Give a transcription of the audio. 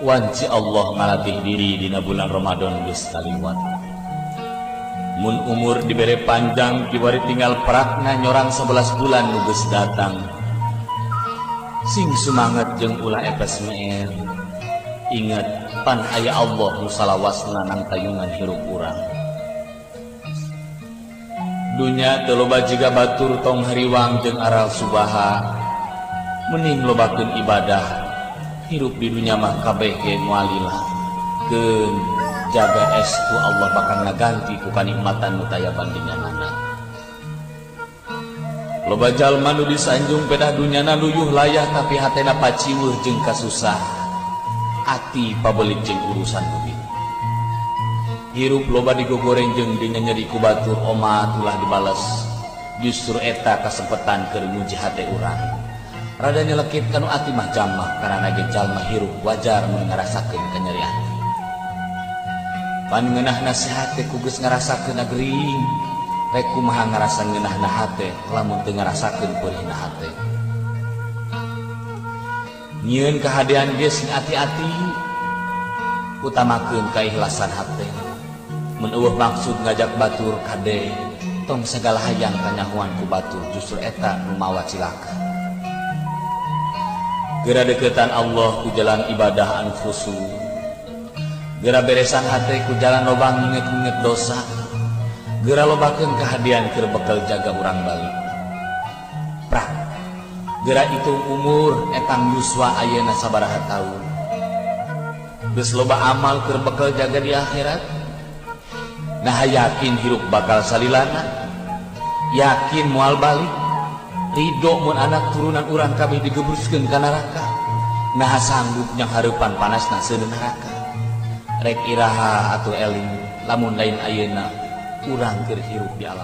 Wanci Allah ngalatih diri dina bulan Ramadan geus kaliwat. Mun umur dibere panjang kiwari tinggal perakna nyorang 11 bulan nu geus datang. Sing sumanget jeung ulah epes meer. Ingat pan aya Allah nu salawasna nang tayungan hirup urang. Dunya teu loba jiga batur tong hariwang jeung aral subaha. Mending lobakeun ibadah. Hirup di dunia mah kabeh ge moalilah. Keun jaga estu Allah bakal ngaganti ku kanikmatan nu taya bandinganana. Loba jalma nu disanjung pedah dunyana luyuh layah tapi hatena paciweuh jeung kasusah. Ati pabelit jeung urusan duit. Hirup loba digogoreng jeung dina nyeri ku batur omat ulah dibales. Justru eta kasempetan keur nguji hate urang. Rada nyelekit kanu ati mah jamah karana ge jalma hirup wajar mun ngarasakeun kanyeri ati. Pan ngeunahna sehat teh ku geus ngarasakeun agering, rek kumaha ngarasa ngeunahna hate lamun teu ngarasakeun peurihna hate. Nyieun kahadean ge sing ati-ati, utamakeun kaikhlasan hate. Mun eueuh maksud ngajak batur kade, tong sagala hayang kanyahoan ku batur justru eta nu mawa cilaka. Gera deketan Allah ku jalan ibadah anu khusyuk. Gera beresan hate ku jalan lobang nginget-nginget dosa. Gera lobakeun kahadian keur bekel jaga urang balik. Prak. Gera hitung umur etang yuswa ayeuna sabaraha taun. Geus loba amal keur bekel jaga di akhirat. Nah yakin hirup bakal salilana. Yakin moal balik. Ridho mun anak turunan urang kabeh digebruskeun ka neraka. Nah sanggup nyang hareupan panasna seueur neraka. Rek iraha atuh eling lamun lain ayeuna urang keur hirup di alam